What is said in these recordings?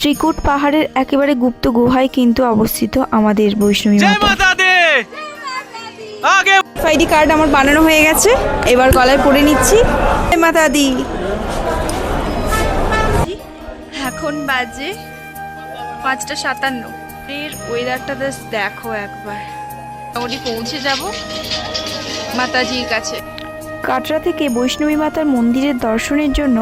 ত্রিকুট পাহাড়ের একেবারে গুপ্ত গুহায় কিন্তু অবস্থিত আমাদের বৈষ্ণবী মাতা। আইডি কার্ড আমার বানানো হয়ে গেছে, এবার গলায় পরে নিচ্ছি। জয় মাতা দি। এখন বাজে 5:57। এর ওয়েদারটা দেখো একবার, মোটামুটি পৌঁছে যাব মাতাজির কাছে। কাটরা থেকে বৈষ্ণবী মাতার মন্দিরের দর্শনের জন্য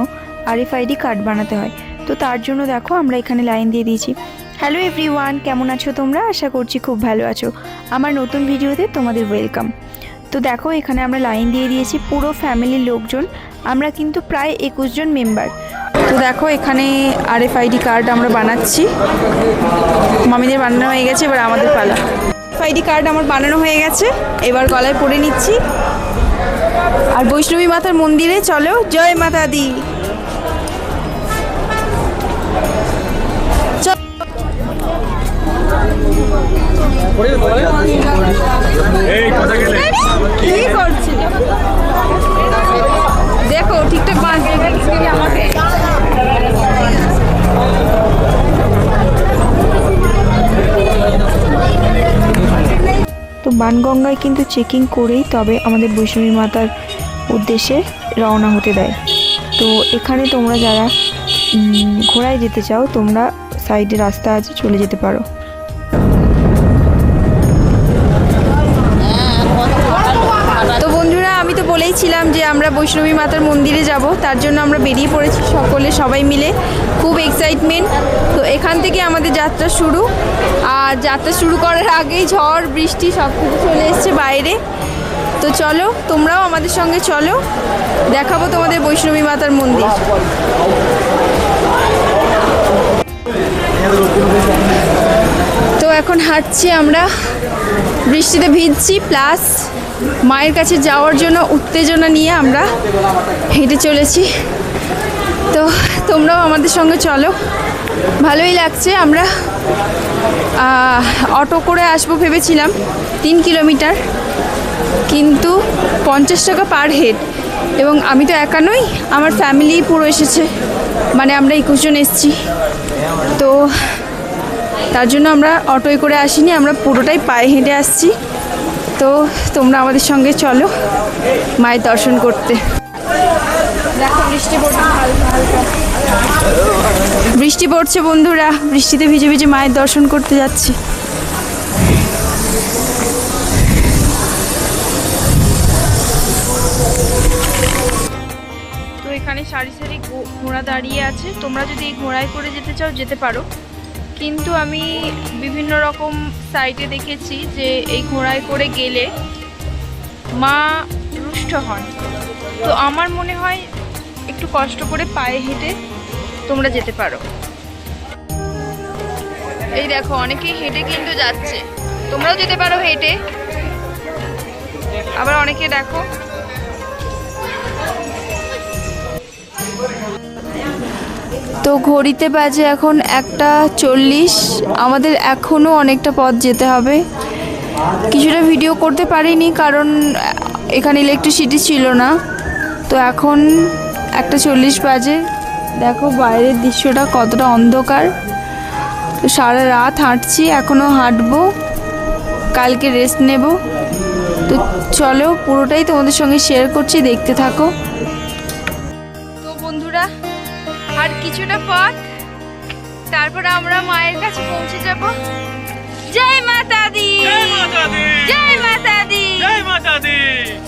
আরএফআইডি কার্ড বানাতে হয়, তো তার জন্য দেখো আমরা এখানে লাইন দিয়ে দিয়েছি। হ্যালো এভরিওয়ান, কেমন আছো তোমরা? আশা করছি খুব ভালো আছো। আমার নতুন ভিডিওতে তোমাদের ওয়েলকাম। তো দেখো এখানে আমরা লাইন দিয়ে দিয়েছি, পুরো ফ্যামিলির লোকজন, আমরা কিন্তু প্রায় 21 জন মেম্বার। তো দেখো এখানে আরএফআইডি কার্ড আমরা বানাচ্ছি, মামিদের বানানো হয়ে গেছে, এবার আমাদের পালা। আরএফআইডি কার্ড আমার বানানো হয়ে গেছে, এবার গলায় পরে নিচ্ছি। আর বৈষ্ণবী মাতার মন্দিরে চলো, জয় মাতা দি। কি করছি দেখো, ঠিকঠাক আমাকে তো বানগঙ্গায় কিন্তু চেকিং করেই তবে আমাদের বৈষ্ণবী মাতার উদ্দেশ্যে রওনা হতে দেয়। তো এখানে তোমরা যারা ঘোড়ায় যেতে চাও, তোমরা সাইডে রাস্তা আছে, চলে যেতে পারো। তো বন্ধুরা, আমি তো বলেইছিলাম যে আমরা বৈষ্ণবী মাতার মন্দিরে যাব, তার জন্য আমরা বেরিয়ে পড়েছি সবাই মিলে, খুব এক্সাইটমেন্ট। তো এখান থেকে আমাদের যাত্রা শুরু, আর যাত্রা শুরু করার আগেই ঝড় বৃষ্টি সব কিছু চলে এসছে বাইরে। তো চলো, তোমরাও আমাদের সঙ্গে চলো, দেখাবো তোমাদের বৈষ্ণবী মাতার মন্দির। তো এখন হাঁটছি আমরা, বৃষ্টিতে ভিজছি, প্লাস মায়ের কাছে যাওয়ার জন্য উত্তেজনা নিয়ে আমরা হেঁটে চলেছি। তো তোমরাও আমাদের সঙ্গে চলো, ভালোই লাগছে। আমরা অটো করে আসবো ভেবেছিলাম 3 কিলোমিটার, কিন্তু 50 টাকা পার হেড, এবং আমি তো একা নই, আমার ফ্যামিলি পুরো এসেছে, মানে আমরা 21 জন এসেছি। তো তার জন্য আমরা অটোয় করে আসিনি, আমরা পুরোটাই পায়ে হেঁটে আসছি। তো তোমরা আমাদের সঙ্গে চলো মায়ের দর্শন করতে। দেখো বৃষ্টি পড়ছে, বৃষ্টি পড়ছে বন্ধুরা, বৃষ্টিতে ভিজে ভিজে মায়ের দর্শন করতে যাচ্ছি। তো এখানে সারি সারি ঘোড়া দাঁড়িয়ে আছে, তোমরা যদি এই ঘোড়ায় করে যেতে চাও যেতে পারো, কিন্তু আমি বিভিন্ন রকম সাইটে দেখেছি যে এই ঘোড়ায় করে গেলে মা রুষ্ট হন। তো আমার মনে হয় একটু কষ্ট করে পায়ে হেঁটে তোমরা যেতে পারো। এই দেখো অনেকেই হেঁটে কিন্তু যাচ্ছে, তোমরাও যেতে পারো হেঁটে। আবার অনেকে দেখো তো ঘড়িতে বাজে এখন 1:40, আমাদের এখনও অনেকটা পথ যেতে হবে। কিছুটা ভিডিও করতে পারিনি কারণ এখানে ইলেকট্রিসিটি ছিল না। তো এখন 1:40 বাজে, দেখো বাইরের দৃশ্যটা কতটা অন্ধকার। তো সারা রাত হাঁটছি, এখনও হাঁটবো, কালকে রেস্ট নেব। তো চলো পুরোটাই তোমাদের সঙ্গে শেয়ার করছি, দেখতে থাকো। তো বন্ধুরা, আর কিছুটা পথ, তারপর আমরা মায়ের কাছে পৌঁছে যাব। জয় মাতা দি, জয় মাতা দি, জয় মাতা দি, জয় মাতা দি।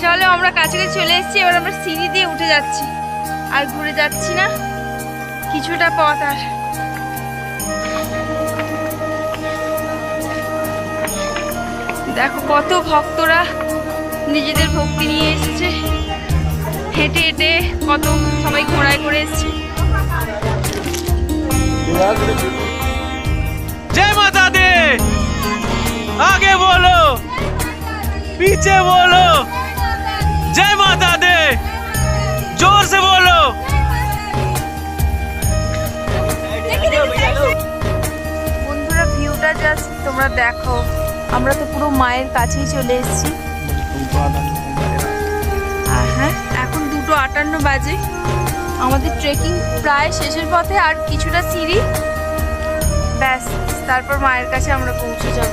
চলো আমরা কাছাকাছি চলে এসেছি, এবার আমরা সিঁড়ি দিয়ে উঠে যাচ্ছি, আর ঘুরে যাচ্ছি না, কিছুটা পথ। আর দেখো কত ভক্তরা নিজেদের ভক্তি নিয়ে এসেছে, হেঁটে হেঁটে কত সবাই ঘোড়ায় করে এসেছে। जय माता दी, आगे बोलो पीछे बोलो, जय माता दी, जोर से बोलो। বন্ধুরা ভিউটা জাস্ট তোমরা দেখো, আমরা তো পুরো মায়ের কাছেই চলে এসেছি। হ্যাঁ, এখন 2:58 বাজে, আমাদের ট্রেকিং প্রায় শেষের পথে, আর কিছুটা সিঁড়ি, তারপর মায়ের কাছে আমরা পৌঁছে যাব।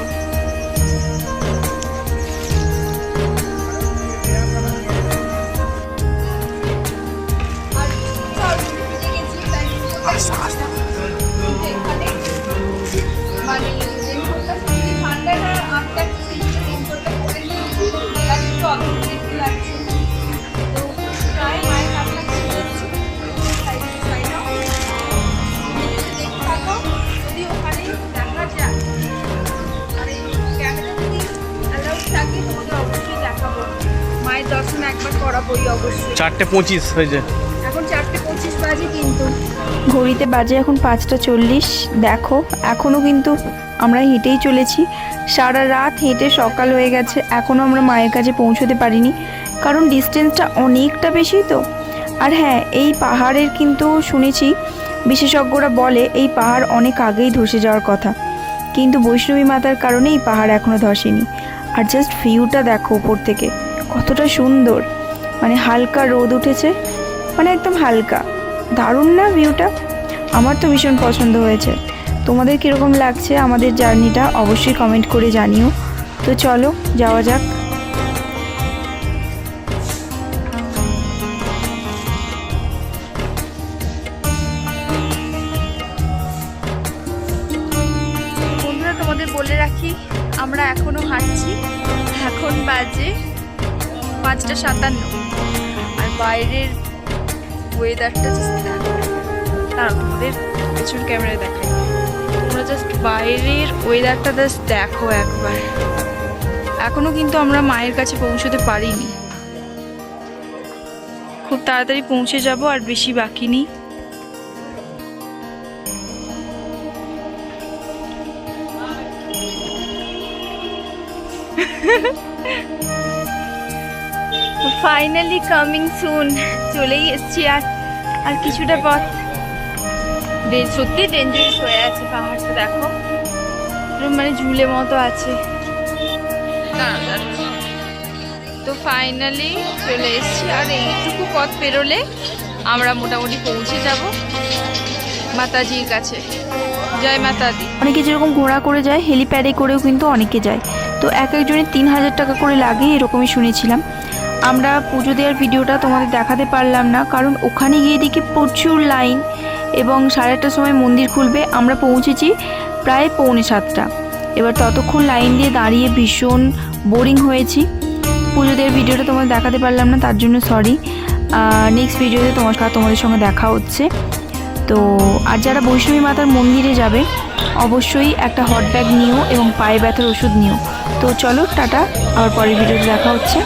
মায়ের দর্শন একবার করাবোই অবশ্যই। 4:25 হয়েছে, এখন 4:25 বাজে, কিন্তু ঘড়িতে বাজে এখন 5:40। দেখো এখনও কিন্তু আমরা হেঁটেই চলেছি, সারা রাত হেঁটে সকাল হয়ে গেছে, এখনও আমরা মায়ের কাছে পৌঁছতে পারিনি, কারণ ডিস্টেন্সটা অনেকটা বেশি তো। আর হ্যাঁ, এই পাহাড়ের কিন্তু শুনেছি বিশেষজ্ঞরা বলে এই পাহাড় অনেক আগেই ধসে যাওয়ার কথা, কিন্তু বৈষ্ণবী মাতার কারণে এই পাহাড় এখনও ধসেনি। আর জাস্ট ভিউটা দেখো উপর থেকে কতটা সুন্দর, মানে হালকা রোদ উঠেছে, মানে একদম হালকা, দারুণ না ভিউটা? আমার তো ভীষণ পছন্দ হয়েছে। তোমাদের কীরকম লাগছে আমাদের জার্নিটা অবশ্যই কমেন্ট করে জানিও। তো চলো যাওয়া যাক। বন্ধুরা, তোমাদের বলে রাখি আমরা এখনও হাঁটছি, এখন বাজে 5:57, আর বাইরের ওয়েদারটা জাস্ট দেখো। তোমাদের পেছন ক্যামেরায় দেখাই, তোমরা জাস্ট বাইরের ওয়েদারটা জাস্ট দেখো একবার। এখনো কিন্তু আমরা মায়ের কাছে পৌঁছতে পারিনি, খুব তাড়াতাড়ি পৌঁছে যাব, আর বেশি বাকি নেই। ফাইনালি কামিং সুন, চলেই এসছি। আর কিছুটা পথ। সত্যি ডেঞ্জারাস হয়ে আছে পাহাড়টা, দেখো মানে ঝুলে মতো আছে। তো ফাইনালি চলে এসছি, আর এইটুকু পথ পেরোলে আমরা মোটামুটি পৌঁছে যাব মাতাজির কাছে। জয় মাতাদি। অনেকে যেরকম ঘোড়া করে যায়, হেলিপ্যাডে করেও কিন্তু অনেকে যায়। তো এক একজনের 3000 টাকা করে লাগে এরকমই শুনেছিলাম। আমরা পুজো দেওয়ার ভিডিওটা তোমাদের দেখাতে পারলাম না, কারণ ওখানে গিয়ে দেখি প্রচুর লাইন, এবং 8:30টার সময় মন্দির খুলবে। আমরা পৌঁছেছি প্রায় 6:45। এবার ততক্ষণ লাইন দিয়ে দাঁড়িয়ে ভীষণ বোরিং হয়েছি। পুজো দেওয়ার ভিডিওটা তোমাদের দেখাতে পারলাম না, তার জন্য সরি। নেক্সট ভিডিওতে তোমাদের সঙ্গে দেখা হচ্ছে। তো আর যারা বৈষ্ণবী মাতার মন্দিরে যাবে অবশ্যই একটা হট ব্যাগ নিও এবং পায়ে ব্যথার ওষুধ নিও। তো চলো টাটা, আবার পরের ভিডিওতে দেখা হচ্ছে।